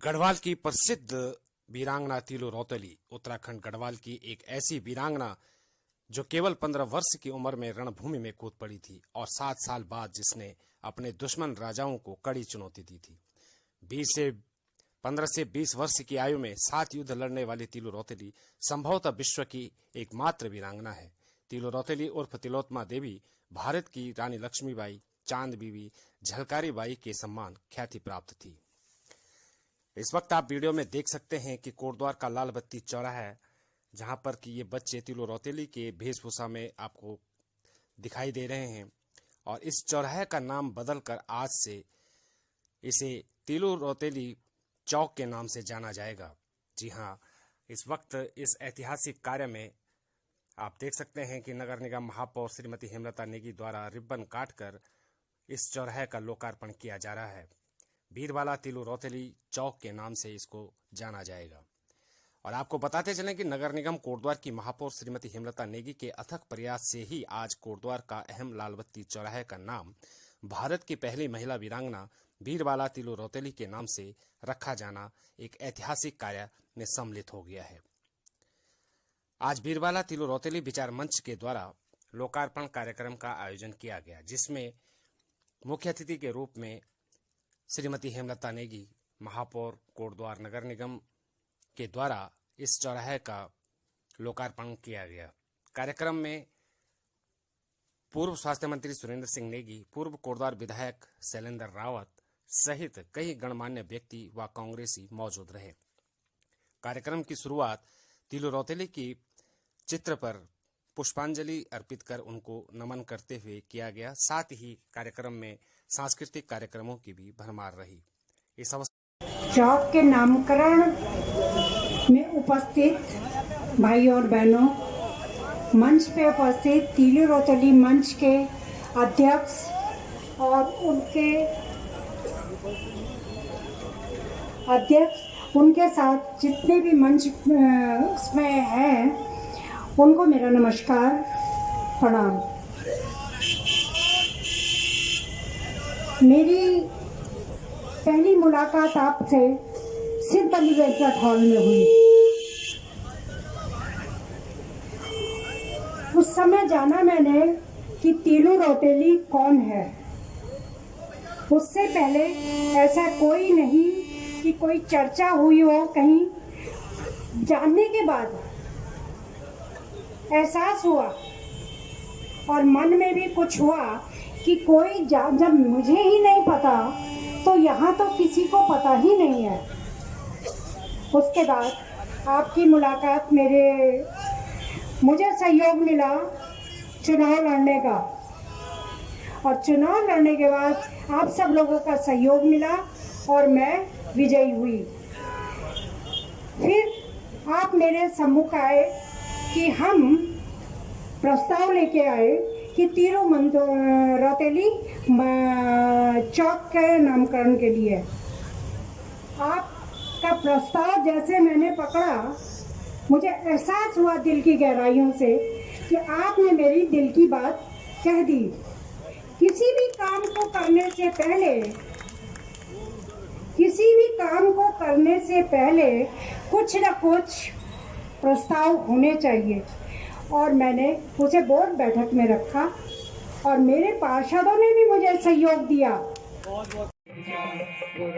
गढ़वाल की प्रसिद्ध वीरांगना तीलू रौतेली उत्तराखंड गढ़वाल की एक ऐसी वीरांगना जो केवल 15 वर्ष की उम्र में रणभूमि में कूद पड़ी थी और 7 साल बाद जिसने अपने दुश्मन राजाओं को कड़ी चुनौती दी थी। 15 से 20 वर्ष की आयु में 7 युद्ध लड़ने वाली तीलू रौतेली संभवतः विश्व की एकमात्र वीरांगना है। तीलू रौतेली उर्फ तिलोत्तमा देवी भारत की रानी लक्ष्मीबाई, चांद बीवी, झलकारी बाई के सम्मान ख्याति प्राप्त थी। इस वक्त आप वीडियो में देख सकते हैं कि कोटद्वार का लाल बत्ती चौराहा है, जहां पर कि ये बच्चे तीलू रौतेली के वेशभूषा में आपको दिखाई दे रहे हैं और इस चौराहे का नाम बदलकर आज से इसे तीलू रौतेली चौक के नाम से जाना जाएगा। जी हां, इस वक्त इस ऐतिहासिक कार्य में आप देख सकते हैं कि नगर निगम महापौर श्रीमती हेमलता नेगी द्वारा रिबन काटकर इस चौराहे का लोकार्पण किया जा रहा है। बीरवाला तीलू रौतेली चौक के नाम से इसको जाना जाएगा। और आपको बताते चलें कि नगर निगम कोटद्वार की महापौर श्रीमती हेमलता नेगी के अथक प्रयास से ही आज कोटद्वार का अहम लालबत्ती चौराहे का नाम भारत की पहली महिला वीरांगना बीरवाला तीलू रौतेली के नाम से रखा जाना एक ऐतिहासिक कार्य में सम्मिलित हो गया है। आज बीरवाला तीलू रौतेली विचार मंच के द्वारा लोकार्पण कार्यक्रम का आयोजन किया गया, जिसमें मुख्य अतिथि के रूप में श्रीमती हेमलता नेगी महापौर कोटद्वार नगर निगम के द्वारा इस चौराहे का लोकार्पण किया गया। कार्यक्रम में पूर्व स्वास्थ्य मंत्री सुरेंद्र सिंह नेगी, पूर्व कोटद्वार विधायक शैलेंद्र रावत सहित कई गणमान्य व्यक्ति व कांग्रेसी मौजूद रहे। कार्यक्रम की शुरुआत तीलू रौतेली की चित्र पर पुष्पांजलि अर्पित कर उनको नमन करते हुए किया गया। साथ ही कार्यक्रम में सांस्कृतिक कार्यक्रमों की भी भरमार रही। इस अवसर चौक के नामकरण में उपस्थित भाई और बहनों, मंच पे उपस्थित तीलू रौतेली मंच के अध्यक्ष और उनके साथ जितने भी मंच में हैं उनको मेरा नमस्कार, प्रणाम। मेरी पहली मुलाकात आपसे सिद्ध अली बैंक्वेट हॉल में हुई। उस समय जाना मैंने कि तीलू रौतेली कौन है। उससे पहले ऐसा कोई नहीं कि कोई चर्चा हुई हो कहीं। जानने के बाद एहसास हुआ और मन में भी कुछ हुआ कि कोई जब मुझे ही नहीं पता तो यहाँ तो किसी को पता ही नहीं है। उसके बाद आपकी मुलाकात मुझे सहयोग मिला चुनाव लड़ने का, और चुनाव लड़ने के बाद आप सब लोगों का सहयोग मिला और मैं विजयी हुई। फिर आप मेरे सम्मुख आए कि हम प्रस्ताव लेके आए कि तीलू रौतेली चौक के नामकरण के लिए। आपका प्रस्ताव जैसे मैंने पकड़ा, मुझे एहसास हुआ दिल की गहराइयों से कि आपने मेरी दिल की बात कह दी। किसी भी काम को करने से पहले कुछ न कुछ प्रस्ताव होने चाहिए, और मैंने उसे बोर्ड बैठक में रखा और मेरे पार्षदों ने भी मुझे सहयोग दिया।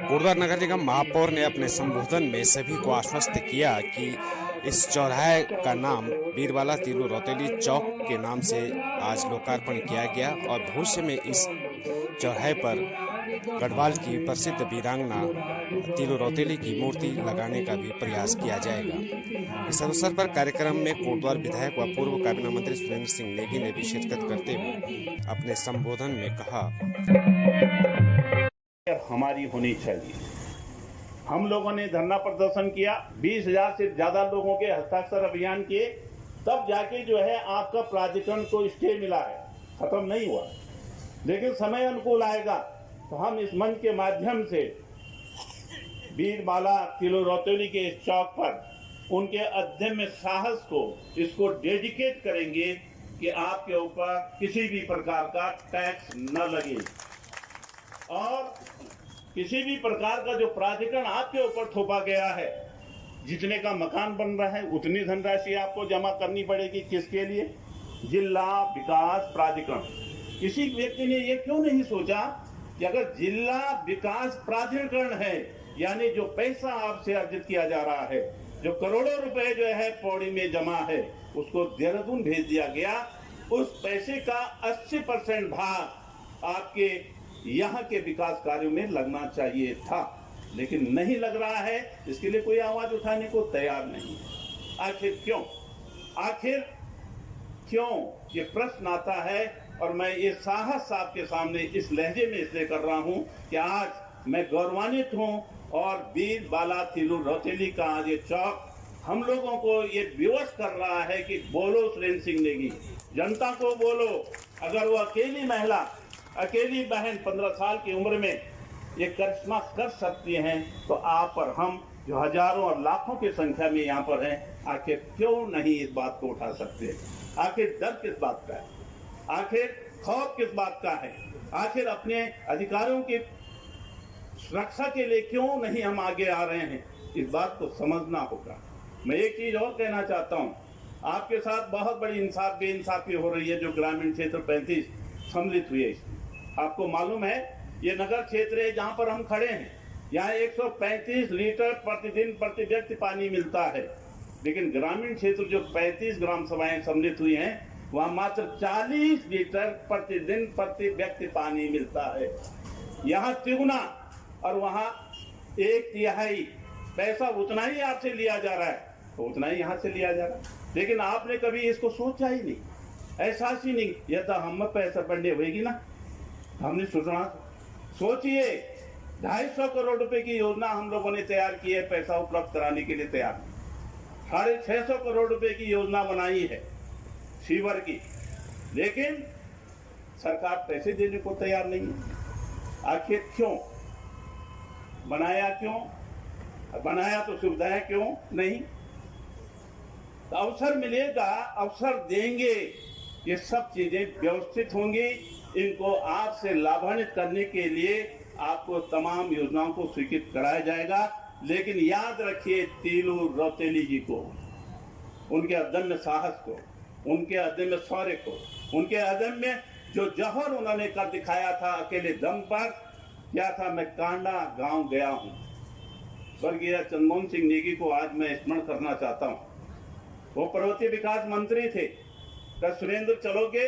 कोटद्वार नगर निगम महापौर ने अपने संबोधन में सभी को आश्वस्त किया कि इस चौराहे का नाम बीरवाला तीलू रौतेली चौक के नाम से आज लोकार्पण किया गया और भविष्य में इस चौराहे पर गढ़वाल की प्रसिद्ध वीरांगना तीलू रौतेली की मूर्ति लगाने का भी प्रयास किया जाएगा। इस अवसर पर कार्यक्रम में कोटद्वार विधायक व पूर्व कैबिनेट मंत्री सुरेंद्र सिंह नेगी ने भी शिरकत करते हुए अपने संबोधन में कहा, हमारी होनी चाहिए। हम लोगों ने धरना प्रदर्शन किया, 20,000 से ज्यादा लोगों के हस्ताक्षर अभियान किए, तब जाके जो है आपका प्राधिकरण को स्टे मिला है। खत्म नहीं हुआ, लेकिन समय अनुकूल आएगा तो हम इस मंच के माध्यम से बीरवाला तीलू रौतेली के इस चौक पर उनके अदम्य साहस को इसको डेडिकेट करेंगे कि आपके ऊपर किसी भी प्रकार का टैक्स न लगे और किसी भी प्रकार का जो प्राधिकरण आपके ऊपर थोपा गया है, जितने का मकान बन रहा है उतनी धनराशि आपको जमा करनी पड़ेगी। किसके लिए? जिला विकास प्राधिकरण। किसी व्यक्ति ने ये क्यों नहीं सोचा कि अगर जिला विकास प्राधिकरण है, यानी जो पैसा आपसे अर्जित किया जा रहा है, जो करोड़ों रुपए जो है पौड़ी में जमा है, उसको देहरादून भेज दिया गया, उस पैसे का 80% भाग आपके यहाँ के विकास कार्यों में लगना चाहिए था, लेकिन नहीं लग रहा है। इसके लिए कोई आवाज उठाने को तैयार नहीं है। आखिर क्यों? आखिर क्यों? ये प्रश्न आता है और मैं ये साहस साहब के सामने इस लहजे में इसलिए कर रहा हूं कि आज मैं गौरवान्वित हूं और वीर बाला तिलु रौतेली का आज ये चौक हम लोगों को ये विवश कर रहा है कि बोलो सुरेंद्र सिंह नेगी, जनता को बोलो। अगर वो अकेली महिला, अकेली बहन 15 साल की उम्र में ये करिश्मा कर सकती हैं, तो आप और हम जो हजारों और लाखों की संख्या में यहाँ पर हैं, आखिर क्यों नहीं इस बात को उठा सकते? आखिर डर किस बात का है? आखिर खौफ किस बात का है? आखिर अपने अधिकारों की सुरक्षा के लिए क्यों नहीं हम आगे आ रहे हैं? इस बात को समझना होगा। मैं एक चीज और कहना चाहता हूँ, आपके साथ बहुत बड़ी बेइंसाफी हो रही है जो ग्रामीण क्षेत्र 35 सम्मिलित हुई है। आपको मालूम है ये नगर क्षेत्र है जहाँ पर हम खड़े हैं, यहाँ 135 लीटर प्रतिदिन प्रति व्यक्ति पानी मिलता है, लेकिन ग्रामीण क्षेत्र जो 35 ग्राम सभाएं सम्मिलित हुई हैं वहाँ मात्र 40 लीटर प्रतिदिन प्रति व्यक्ति पानी मिलता है। यहाँ तिगुना और वहाँ 1/3 पैसा उतना ही आपसे लिया जा रहा है, तो उतना ही यहाँ से लिया जा रहा है। लेकिन आपने कभी इसको सोचा ही नहीं, एहसास ही नहीं। यह तो हम पैसा बढ़ने होगी ना, हमने सोचना। सोचिए 250 करोड़ रुपए की योजना हम लोगों ने तैयार की है, पैसा उपलब्ध कराने के लिए तैयार। 650 करोड़ रुपए की योजना बनाई है सीवर की, लेकिन सरकार पैसे देने को तैयार नहीं है। आखिर क्यों? बनाया क्यों? बनाया तो सुविधाएं क्यों नहीं? तो अवसर मिलेगा, अवसर देंगे, ये सब चीजें व्यवस्थित होंगी। इनको आपसे लाभान्वित करने के लिए आपको तमाम योजनाओं को स्वीकृत कराया जाएगा। लेकिन याद रखिए तिलु रौतेली जी को, उनके अदम्य साहस को, उनके अदम्य शौर्य को, उनके अदम्य जो जौहर उन्होंने कर दिखाया था अकेले दम पर, क्या था? मैं कांडा गांव गया हूं। स्वर्गीय चंद्रमोहन सिंह नेगी को आज मैं स्मरण करना चाहता हूं। वो पर्वतीय विकास मंत्री थे। क्या सुरेंद्र चलोगे?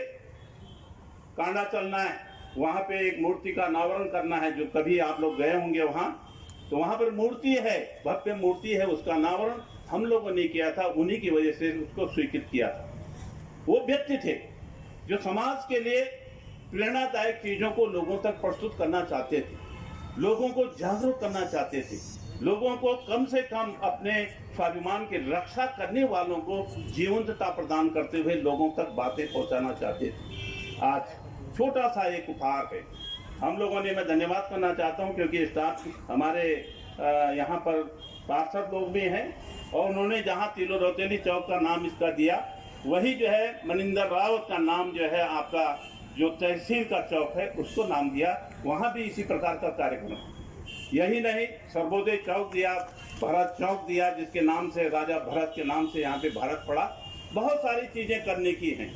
कांडा चलना है, वहां पे एक मूर्ति का अनावरण करना है। जो कभी आप लोग गए होंगे वहां, तो वहां पर मूर्ति है, भव्य मूर्ति है, उसका अनावरण हम लोगों ने किया था। उन्हीं की वजह से उसको स्वीकृत किया था। वो व्यक्ति थे जो समाज के लिए प्रेरणादायक चीजों को लोगों तक प्रस्तुत करना चाहते थे, लोगों को जागरूक करना चाहते थे, लोगों को कम से कम अपने स्वाभिमान की रक्षा करने वालों को जीवंतता प्रदान करते हुए लोगों तक बातें पहुंचाना चाहते थे। आज छोटा सा एक उपहार है हम लोगों ने। मैं धन्यवाद करना चाहता हूं क्योंकि स्टाफ हमारे यहाँ पर पार्षद लोग भी हैं और उन्होंने जहाँ तिलु रौतेली चौक का नाम इसका दिया, वही जो है मनिंदर रावत का नाम जो है आपका जो तहसील का चौक है उसको नाम दिया। वहाँ भी इसी प्रकार का कार्यक्रम। यही नहीं, सर्वोदय चौक दिया, भरत चौक दिया, जिसके नाम से राजा भरत के नाम से यहाँ पे भारत पड़ा। बहुत सारी चीजें करने की हैं।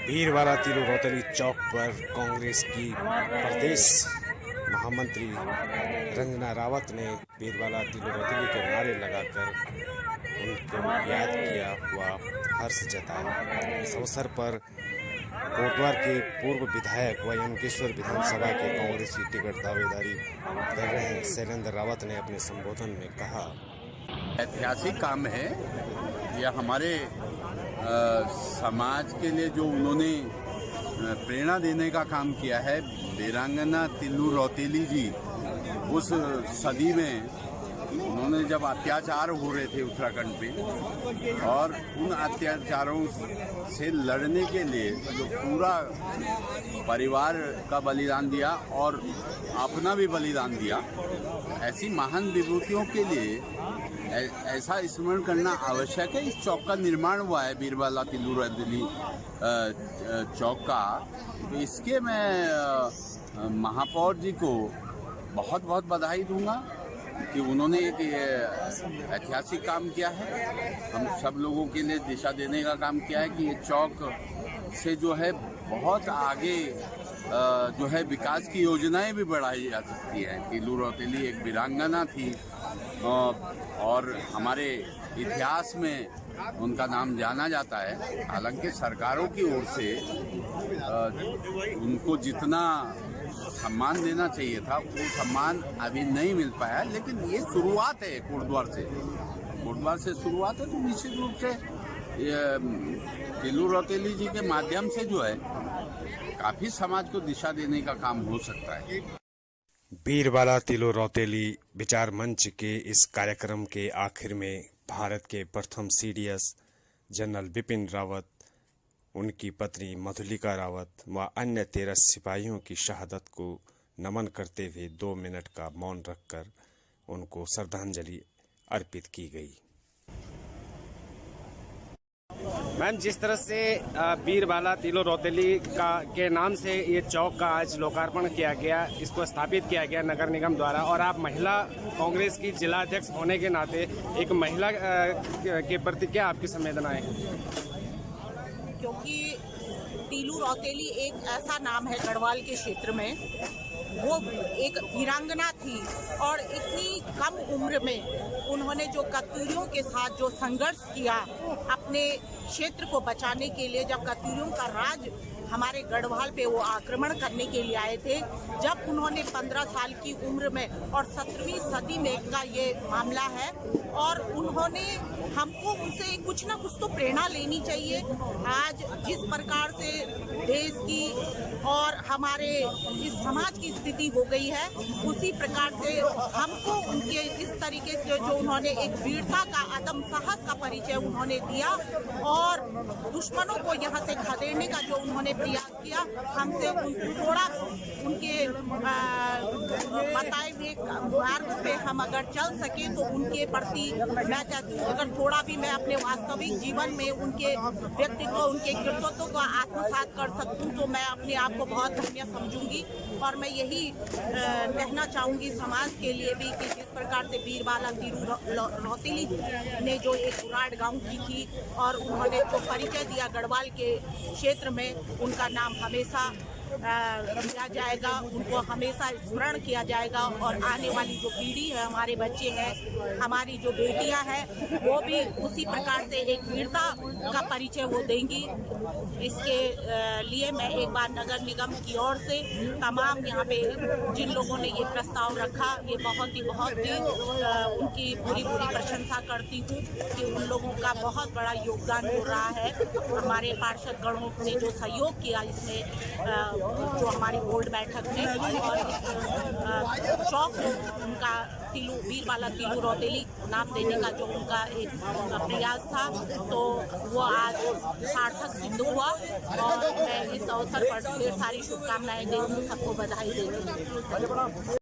वीरबाला तिलु रौतेली चौक पर कांग्रेस की प्रदेश महामंत्री रंजना रावत ने वीरबाला तिलु रौतेली के नारे लगाकर उनको याद किया हुआ हर्ष जताया। इस अवसर पर कोटवार के पूर्व विधायक व यमकेश्वर विधानसभा के कांग्रेस की टिकट दावेदारी कर रहे हैं शैलेंद्र रावत ने अपने संबोधन में कहा, ऐतिहासिक काम है यह हमारे समाज के लिए जो उन्होंने प्रेरणा देने का काम किया है। वीरांगना तिलु रौतेली जी उस सदी में उन्होंने जब अत्याचार हो रहे थे उत्तराखंड पे, और उन अत्याचारों से लड़ने के लिए जो पूरा परिवार का बलिदान दिया और अपना भी बलिदान दिया, ऐसी महान विभूतियों के लिए ऐसा स्मरण करना आवश्यक है। इस चौक का निर्माण हुआ है वीरबाला तिलु रौतेली चौक का। इसके मैं महापौर जी को बहुत बहुत बधाई दूंगा कि उन्होंने एक ऐतिहासिक काम किया है, हम सब लोगों के लिए दिशा देने का काम किया है कि ये चौक से जो है बहुत आगे जो है विकास की योजनाएं भी बढ़ाई जा सकती हैं। तीलू रौतेली एक वीरांगना थी और हमारे इतिहास में उनका नाम जाना जाता है। हालांकि सरकारों की ओर से उनको जितना सम्मान देना चाहिए था वो सम्मान अभी नहीं मिल पाया, लेकिन ये शुरुआत है कोटद्वार से शुरुआत है। तो निश्चित रूप से तीलू रौतेली जी के माध्यम से जो है काफी समाज को दिशा देने का काम हो सकता है। बीरबाला तीलू रौतेली विचार मंच के इस कार्यक्रम के आखिर में भारत के प्रथम सीडीएस जनरल बिपिन रावत, उनकी पत्नी मधुलिका रावत व अन्य 13 सिपाहियों की शहादत को नमन करते हुए 2 मिनट का मौन रखकर उनको श्रद्धांजलि अर्पित की गई। मैम, जिस तरह से बीरबाला तीलू रौतेली के नाम से ये चौक का आज लोकार्पण किया गया, इसको स्थापित किया गया नगर निगम द्वारा, और आप महिला कांग्रेस की जिला अध्यक्ष होने के नाते एक महिला के प्रति क्या आपकी संवेदनाएं हैं? क्योंकि तीलू रौतेली एक ऐसा नाम है गढ़वाल के क्षेत्र में, वो एक वीरांगना थी और इतनी कम उम्र में उन्होंने जो कत्यूरियों के साथ जो संघर्ष किया अपने क्षेत्र को बचाने के लिए, जब कत्यूरियों का राज हमारे गढ़वाल पे वो आक्रमण करने के लिए आए थे, जब उन्होंने 15 साल की उम्र में, और 17वीं सदी में का ये मामला है, और उन्होंने हमको उनसे कुछ ना कुछ तो प्रेरणा लेनी चाहिए। आज जिस प्रकार से देश की और हमारे इस समाज की स्थिति हो गई है, उसी प्रकार से हमको उनके इस तरीके से जो उन्होंने एक वीरता का, आत्म साहस का परिचय उन्होंने दिया और दुश्मनों को यहाँ से खदेड़ने का जो उन्होंने प्रयास किया, हमसे थोड़ा उनके बताए हुए मार्ग पे हम अगर चल सके तो उनके प्रति मैं चाहती हूँ, अगर थोड़ा भी मैं अपने वास्तविक जीवन में उनके व्यक्तित्व, उनके कृतित्व को आत्मसात कर सकूँ तो मैं अपने आप को बहुत धन्य समझूंगी। और मैं यही कहना चाहूँगी समाज के लिए भी कि जिस प्रकार से बीरबाला तीलू रौतेली ने जो एक उराड़ गाँव की थी और उन्होंने जो परिचय दिया गढ़वाल के क्षेत्र में, उनका नाम हमेशा लिया जाएगा, उनको हमेशा स्मरण किया जाएगा। और आने वाली जो पीढ़ी है, हमारे बच्चे हैं, हमारी जो बेटियां हैं, वो भी उसी प्रकार से एक वीरता का परिचय वो देंगी। इसके लिए मैं एक बार नगर निगम की ओर से तमाम यहाँ पे जिन लोगों ने ये प्रस्ताव रखा, ये बहुत ही उनकी पूरी प्रशंसा करती हूँ कि उन लोगों का बहुत बड़ा योगदान हो रहा है। हमारे पार्षद गणों ने जो सहयोग किया इसमें, जो हमारी बोर्ड बैठक में, और इस चौक को उनका बीरबाला तीलू रौतेली नाम देने का जो उनका एक प्रयास था, तो वो आज सार्थक सिद्ध हुआ। और मैं इस अवसर पर ढेर सारी शुभकामनाएं देती हूँ, सबको बधाई देती हूँ।